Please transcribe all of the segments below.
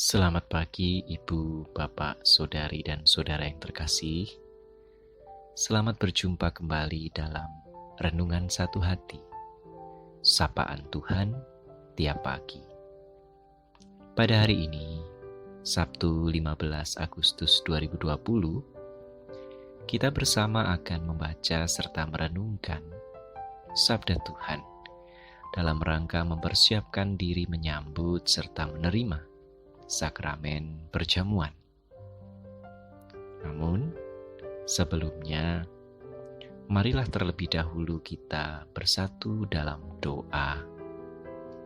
Selamat pagi Ibu, Bapak, Saudari, dan Saudara yang terkasih. Selamat berjumpa kembali dalam Renungan Satu Hati, Sapaan Tuhan tiap pagi. Pada hari ini, Sabtu 15 Agustus 2020, kita bersama akan membaca serta merenungkan Sabda Tuhan dalam rangka mempersiapkan diri menyambut serta menerima sakramen perjamuan. Namun, sebelumnya, marilah terlebih dahulu kita bersatu dalam doa,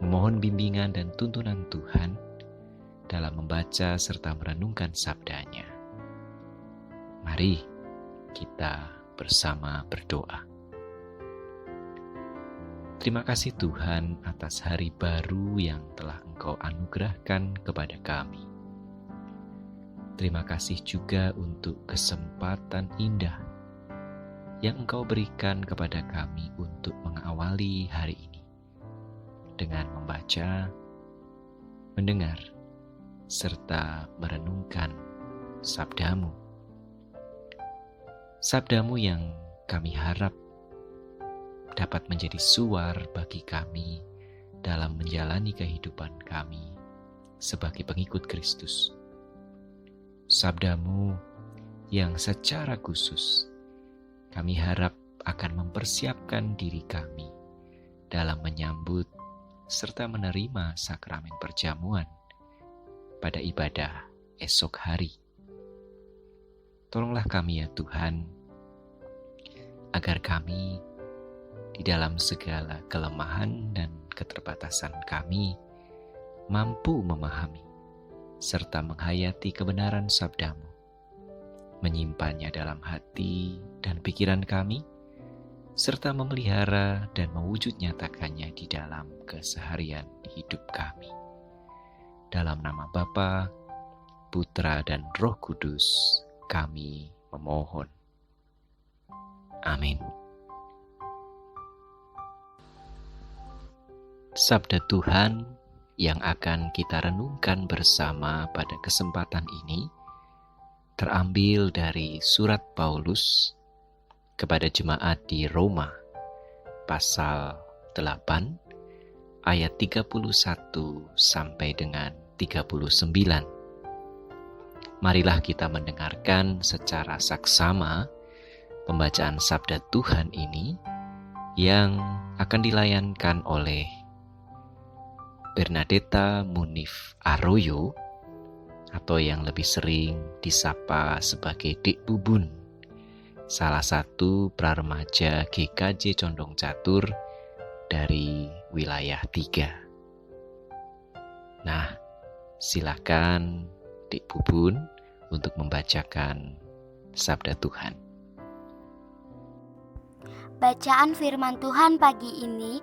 memohon bimbingan dan tuntunan Tuhan dalam membaca serta merenungkan sabdanya. Mari kita bersama berdoa. Terima kasih Tuhan atas hari baru yang telah Engkau anugerahkan kepada kami. Terima kasih juga untuk kesempatan indah yang Engkau berikan kepada kami untuk mengawali hari ini dengan membaca, mendengar, serta merenungkan sabda-Mu. Sabda-Mu yang kami harap dapat menjadi suar bagi kami dalam menjalani kehidupan kami sebagai pengikut Kristus. Sabda-Mu yang secara khusus kami harap akan mempersiapkan diri kami dalam menyambut serta menerima sakramen perjamuan pada ibadah esok hari. Tolonglah kami ya Tuhan, agar kami di dalam segala kelemahan dan keterbatasan kami mampu memahami serta menghayati kebenaran sabda-Mu, menyimpannya dalam hati dan pikiran kami, serta memelihara dan mewujud nyatakannya di dalam keseharian hidup kami. Dalam nama Bapa, Putra, dan Roh Kudus, kami memohon. Amin. Sabda Tuhan yang akan kita renungkan bersama pada kesempatan ini terambil dari surat Paulus kepada jemaat di Roma, pasal 8, ayat 31 sampai dengan 39. Marilah kita mendengarkan secara saksama pembacaan sabda Tuhan ini yang akan dilayankan oleh Bernadetta Munif Arroyo, atau yang lebih sering disapa sebagai Dek Bubun, salah satu praremaja GKJ Condong Catur dari wilayah 3. Nah, silakan Dek Bubun untuk membacakan sabda Tuhan. Bacaan firman Tuhan pagi ini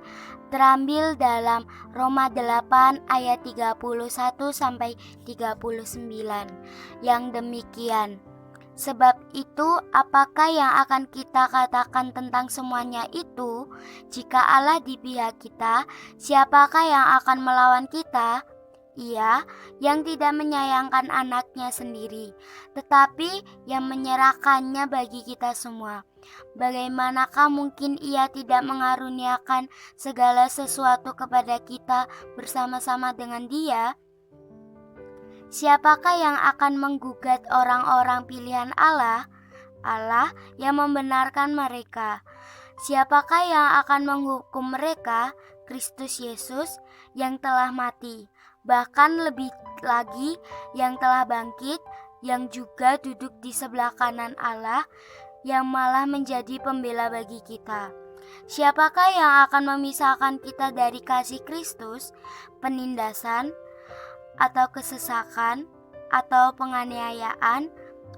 terambil dalam Roma 8 ayat 31 sampai 39 yang demikian. Sebab itu, apakah yang akan kita katakan tentang semuanya itu? Jika Allah di pihak kita, siapakah yang akan melawan kita? Ia yang tidak menyayangkan anaknya sendiri, tetapi yang menyerahkannya bagi kita semua. Bagaimanakah mungkin Ia tidak mengaruniakan segala sesuatu kepada kita bersama-sama dengan Dia? Siapakah yang akan menggugat orang-orang pilihan Allah? Allah yang membenarkan mereka. Siapakah yang akan menghukum mereka? Kristus Yesus yang telah mati, bahkan lebih lagi yang telah bangkit, yang juga duduk di sebelah kanan Allah, yang malah menjadi pembela bagi kita. Siapakah yang akan memisahkan kita dari kasih Kristus? Penindasan, atau kesesakan, atau penganiayaan,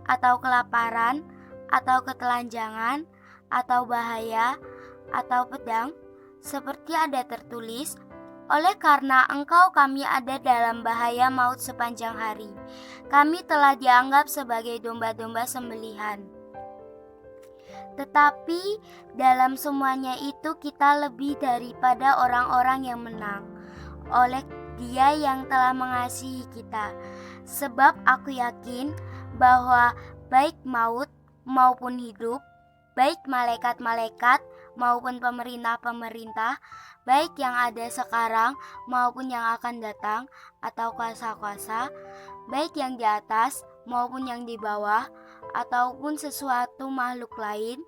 atau kelaparan, atau ketelanjangan, atau bahaya, atau pedang? Seperti ada tertulis, oleh karena engkau kami ada dalam bahaya maut sepanjang hari. Kami telah dianggap sebagai domba-domba sembelihan. Tetapi dalam semuanya itu kita lebih daripada orang-orang yang menang oleh Dia yang telah mengasihi kita. Sebab aku yakin bahwa baik maut maupun hidup, baik malaikat-malaikat maupun pemerintah-pemerintah, baik yang ada sekarang maupun yang akan datang, atau kuasa-kuasa, baik yang di atas maupun yang di bawah, ataupun sesuatu makhluk lain,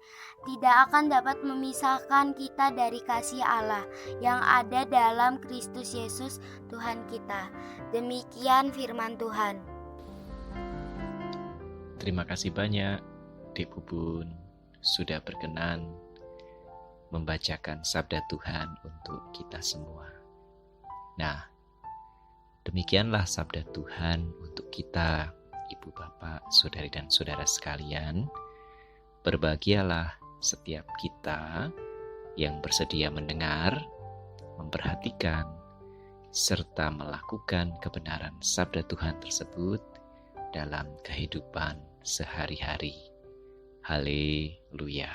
tidak akan dapat memisahkan kita dari kasih Allah yang ada dalam Kristus Yesus Tuhan kita. Demikian firman Tuhan. Terima kasih banyak, Dek Bubun, sudah berkenan membacakan sabda Tuhan untuk kita semua. Nah, demikianlah sabda Tuhan untuk kita, Ibu, Bapak, Saudari dan Saudara sekalian. Berbahagialah setiap kita yang bersedia mendengar, memperhatikan, serta melakukan kebenaran sabda Tuhan tersebut dalam kehidupan sehari-hari. Haleluya.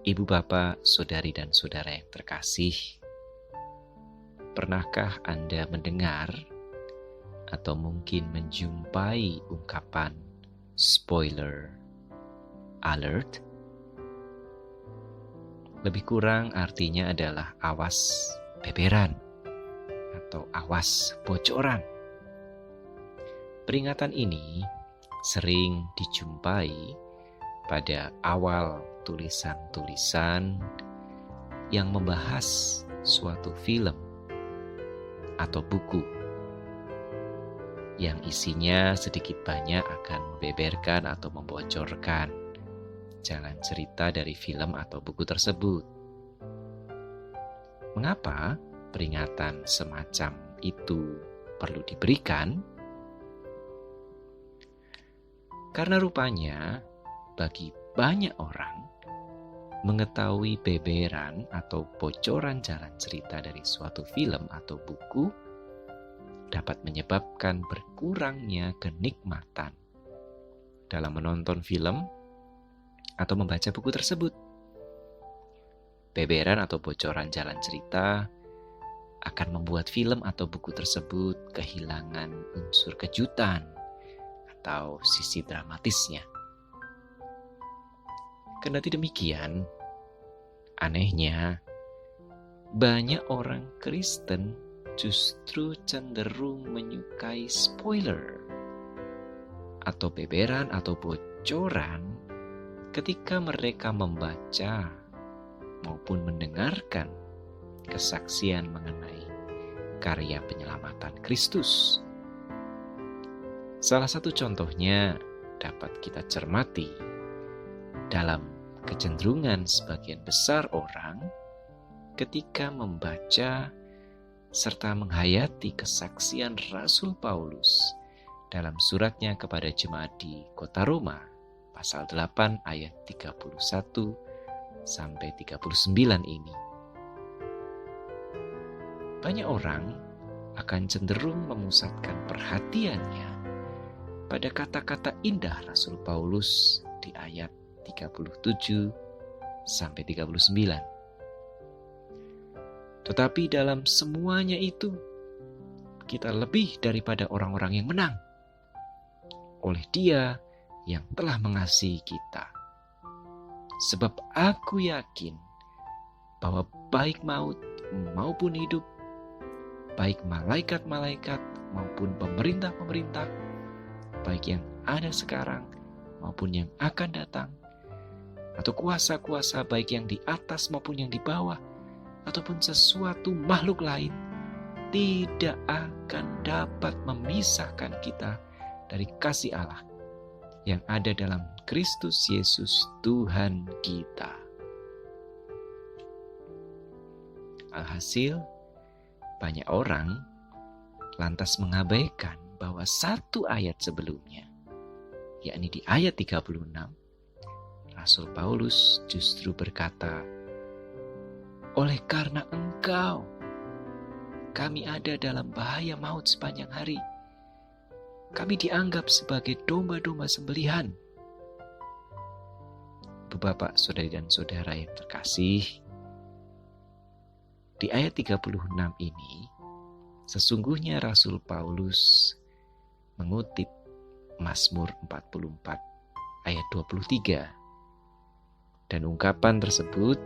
Ibu, Bapak, Saudari dan Saudara yang terkasih, pernahkah Anda mendengar atau mungkin menjumpai ungkapan spoiler alert? Lebih kurang artinya adalah awas beberan atau awas bocoran. Peringatan ini sering dijumpai pada awal tulisan-tulisan yang membahas suatu film atau buku yang isinya sedikit banyak akan membeberkan atau membocorkan jalan cerita dari film atau buku tersebut. Mengapa peringatan semacam itu perlu diberikan? Karena rupanya bagi banyak orang mengetahui beberan atau bocoran jalan cerita dari suatu film atau buku dapat menyebabkan berkurangnya kenikmatan dalam menonton film atau membaca buku tersebut. Beberan atau bocoran jalan cerita akan membuat film atau buku tersebut kehilangan unsur kejutan atau sisi dramatisnya. Kendati demikian, anehnya banyak orang Kristen justru cenderung menyukai spoiler atau beberan atau bocoran ketika mereka membaca maupun mendengarkan kesaksian mengenai karya penyelamatan Kristus. Salah satu contohnya dapat kita cermati dalam kecenderungan sebagian besar orang ketika membaca serta menghayati kesaksian Rasul Paulus dalam suratnya kepada jemaat di kota Roma, pasal 8 ayat 31 sampai 39 ini. Banyak orang akan cenderung memusatkan perhatiannya pada kata-kata indah Rasul Paulus di ayat 37 sampai 39. Tetapi dalam semuanya itu, kita lebih daripada orang-orang yang menang oleh Dia yang telah mengasihi kita. Sebab aku yakin bahwa baik maut maupun hidup, baik malaikat-malaikat maupun pemerintah-pemerintah, baik yang ada sekarang maupun yang akan datang, atau kuasa-kuasa baik yang di atas maupun yang di bawah, ataupun sesuatu makhluk lain, tidak akan dapat memisahkan kita dari kasih Allah yang ada dalam Kristus Yesus Tuhan kita. Alhasil, banyak orang lantas mengabaikan bahwa satu ayat sebelumnya, yakni di ayat 36, Rasul Paulus justru berkata, oleh karena engkau, kami ada dalam bahaya maut sepanjang hari. Kami dianggap sebagai domba-domba sembelihan. Bapak, saudari dan saudara yang terkasih, di ayat 36 ini, Sesungguhnya Rasul Paulus mengutip Mazmur 44 ayat 23. Dan ungkapan tersebut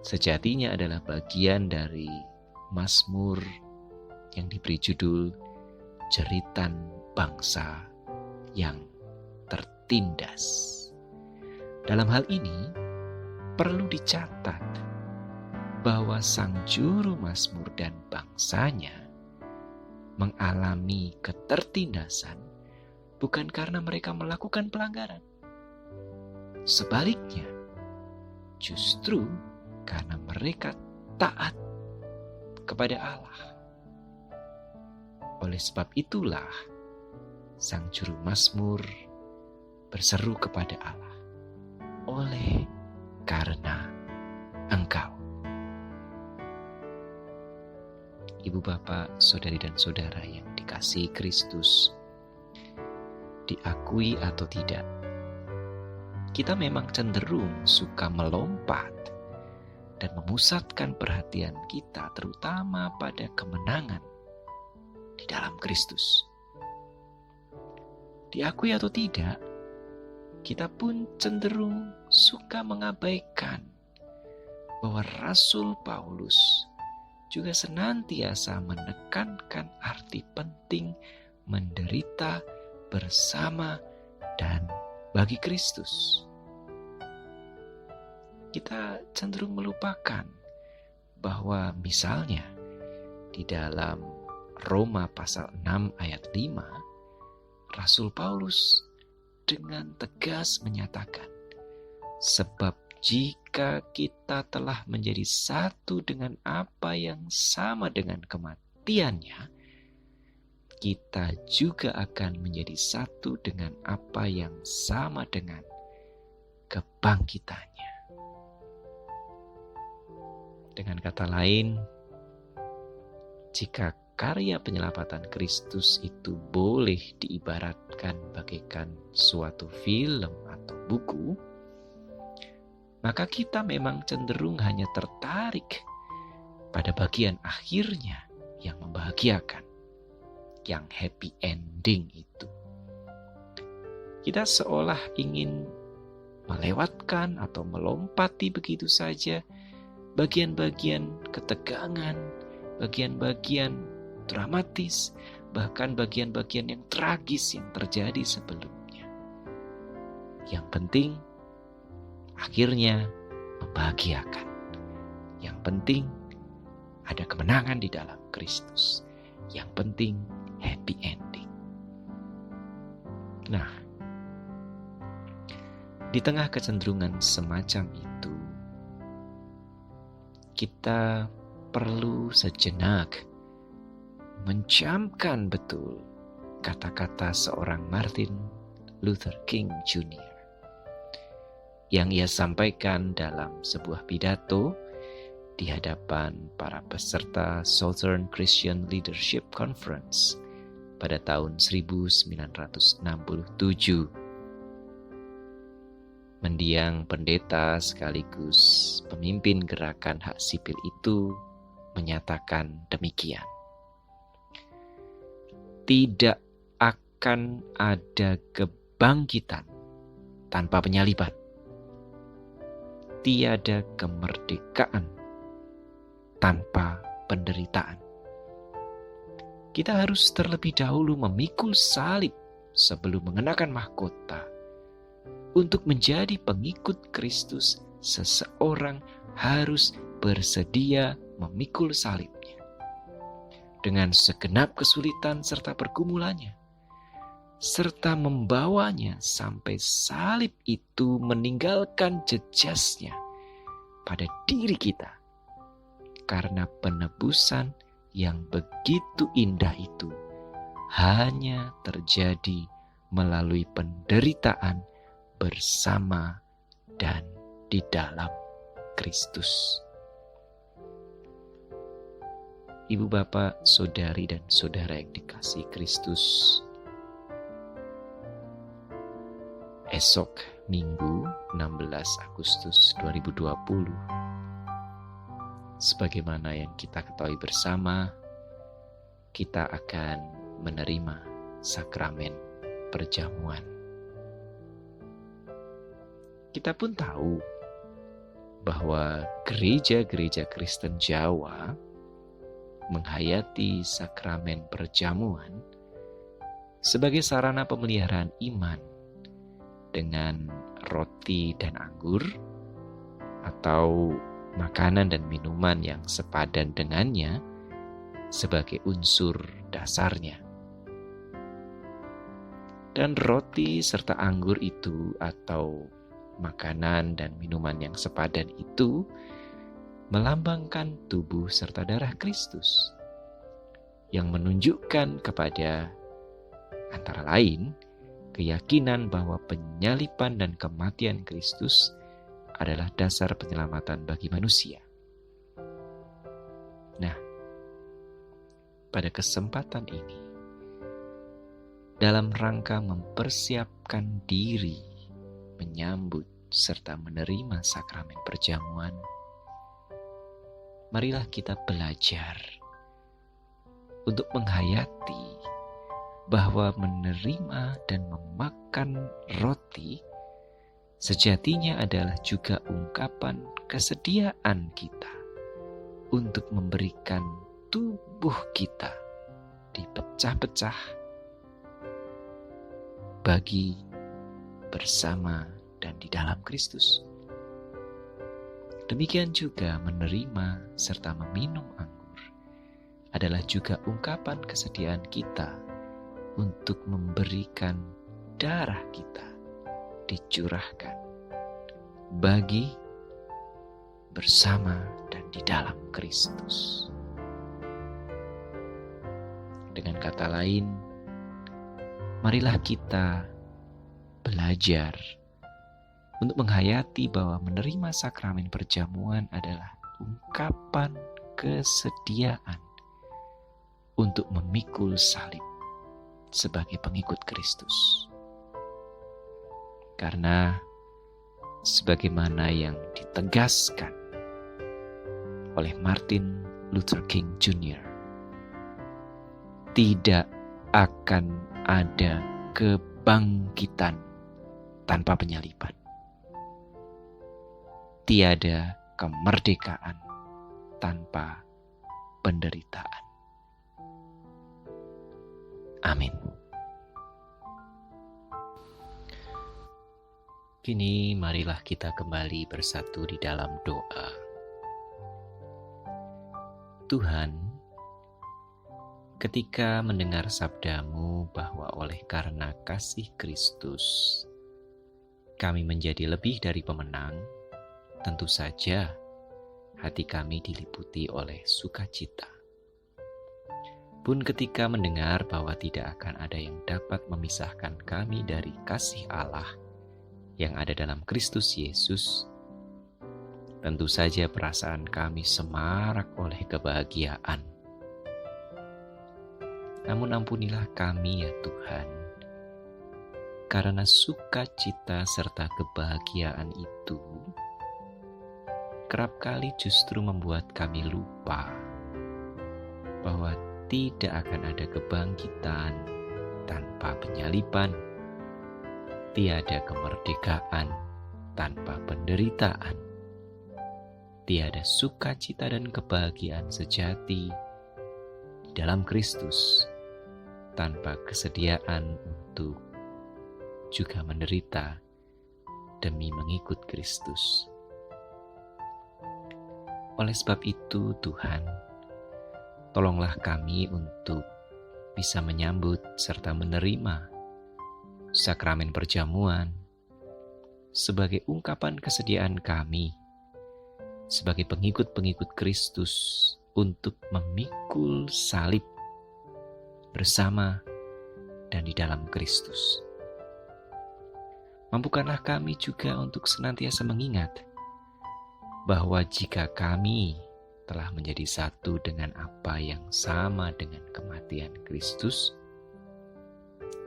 sejatinya adalah bagian dari Mazmur yang diberi judul Jeritan Bangsa yang Tertindas. Dalam hal ini perlu dicatat bahwa sang juru Mazmur dan bangsanya mengalami ketertindasan bukan karena mereka melakukan pelanggaran. Sebaliknya, justru karena mereka taat kepada Allah. Oleh sebab itulah, sang juru Mazmur berseru kepada Allah, oleh karena Engkau. Ibu, bapak, saudari dan saudara yang dikasihi Kristus, diakui atau tidak, kita memang cenderung suka melompat dan memusatkan perhatian kita terutama pada kemenangan di dalam Kristus. Diakui atau tidak, kita pun cenderung suka mengabaikan bahwa Rasul Paulus juga senantiasa menekankan arti penting menderita bersama dan bagi Kristus. Kita cenderung melupakan bahwa misalnya di dalam Roma pasal 6 ayat 5, Rasul Paulus dengan tegas menyatakan, sebab jika kita telah menjadi satu dengan apa yang sama dengan kematiannya, kita juga akan menjadi satu dengan apa yang sama dengan kebangkitannya. Dengan kata lain, jika karya penyelamatan Kristus itu boleh diibaratkan bagaikan suatu film atau buku, maka kita memang cenderung hanya tertarik pada bagian akhirnya yang membahagiakan, yang happy ending itu. Kita seolah ingin melewatkan atau melompati begitu saja bagian-bagian ketegangan, bagian-bagian dramatis, bahkan bagian-bagian yang tragis yang terjadi sebelumnya. Yang penting akhirnya membahagiakan. Yang penting ada kemenangan di dalam Kristus. Yang penting happy ending. Nah, di tengah kecenderungan semacam itu, kita perlu sejenak mencamkan betul kata-kata seorang Martin Luther King Jr. yang ia sampaikan dalam sebuah pidato di hadapan para peserta Southern Christian Leadership Conference pada tahun 1967. Mendiang pendeta sekaligus pemimpin gerakan hak sipil itu menyatakan demikian. Tidak akan ada kebangkitan tanpa penyaliban. Tiada kemerdekaan tanpa penderitaan. Kita harus terlebih dahulu memikul salib sebelum mengenakan mahkota. Untuk menjadi pengikut Kristus, seseorang harus bersedia memikul salibnya. Dengan segenap kesulitan serta pergumulannya, serta membawanya sampai salib itu meninggalkan jejasnya pada diri kita. Karena penebusan yang begitu indah itu hanya terjadi melalui penderitaan bersama dan di dalam Kristus. Ibu, bapak, saudari dan saudara yang dikasihi Kristus, esok Minggu 16 Agustus 2020, sebagaimana yang kita ketahui bersama, kita akan menerima sakramen perjamuan. Kita pun tahu bahwa gereja-gereja Kristen Jawa menghayati sakramen perjamuan sebagai sarana pemeliharaan iman dengan roti dan anggur atau makanan dan minuman yang sepadan dengannya sebagai unsur dasarnya. Dan roti serta anggur itu atau makanan dan minuman yang sepadan itu melambangkan tubuh serta darah Kristus yang menunjukkan kepada antara lain keyakinan bahwa penyaliban dan kematian Kristus adalah dasar penyelamatan bagi manusia. Nah, pada kesempatan ini, dalam rangka mempersiapkan diri menyambut serta menerima sakramen perjamuan, marilah kita belajar untuk menghayati bahwa menerima dan memakan roti sejatinya adalah juga ungkapan kesediaan kita untuk memberikan tubuh kita dipecah-pecah bagi, bersama, dan di dalam Kristus. Demikian juga menerima serta meminum anggur adalah juga ungkapan kesediaan kita untuk memberikan darah kita dicurahkan bagi, bersama, dan di dalam Kristus. Dengan kata lain, marilah kita belajar untuk menghayati bahwa menerima sakramen perjamuan adalah ungkapan kesediaan untuk memikul salib sebagai pengikut Kristus. Karena sebagaimana yang ditegaskan oleh Martin Luther King Jr., tidak akan ada kebangkitan tanpa penyaliban. Tiada kemerdekaan tanpa penderitaan. Amin. Kini marilah kita kembali bersatu di dalam doa. Tuhan, ketika mendengar sabda-Mu bahwa oleh karena kasih Kristus, kami menjadi lebih dari pemenang, tentu saja hati kami diliputi oleh sukacita. Pun ketika mendengar bahwa tidak akan ada yang dapat memisahkan kami dari kasih Allah yang ada dalam Kristus Yesus, tentu saja perasaan kami semarak oleh kebahagiaan. Namun ampunilah kami ya Tuhan, karena sukacita serta kebahagiaan itu kerap kali justru membuat kami lupa bahwa tidak akan ada kebangkitan tanpa penyaliban, tiada kemerdekaan tanpa penderitaan, tiada sukacita dan kebahagiaan sejati di dalam Kristus tanpa kesediaan untuk juga menderita demi mengikut Kristus. Oleh sebab itu, Tuhan, tolonglah kami untuk bisa menyambut serta menerima sakramen perjamuan sebagai ungkapan kesediaan kami sebagai pengikut-pengikut Kristus untuk memikul salib bersama dan di dalam Kristus. Mampukanlah kami juga untuk senantiasa mengingat bahwa jika kami telah menjadi satu dengan apa yang sama dengan kematian Kristus,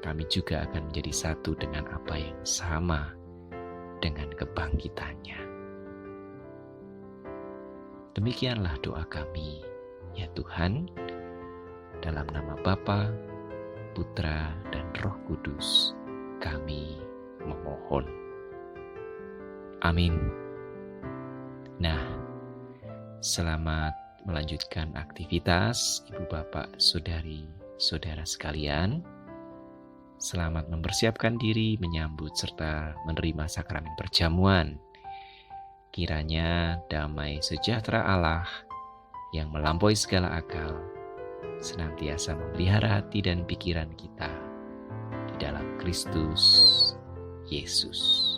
kami juga akan menjadi satu dengan apa yang sama dengan kebangkitannya. Demikianlah doa kami, ya Tuhan, Dalam nama Bapa, Putra, dan Roh Kudus, kami memohon. Amin. Nah, selamat melanjutkan aktivitas Ibu Bapak, Saudari, Saudara sekalian. Selamat mempersiapkan diri menyambut serta menerima sakramen perjamuan. Kiranya damai sejahtera Allah yang melampaui segala akal senantiasa memelihara hati dan pikiran kita di dalam Kristus Yesus.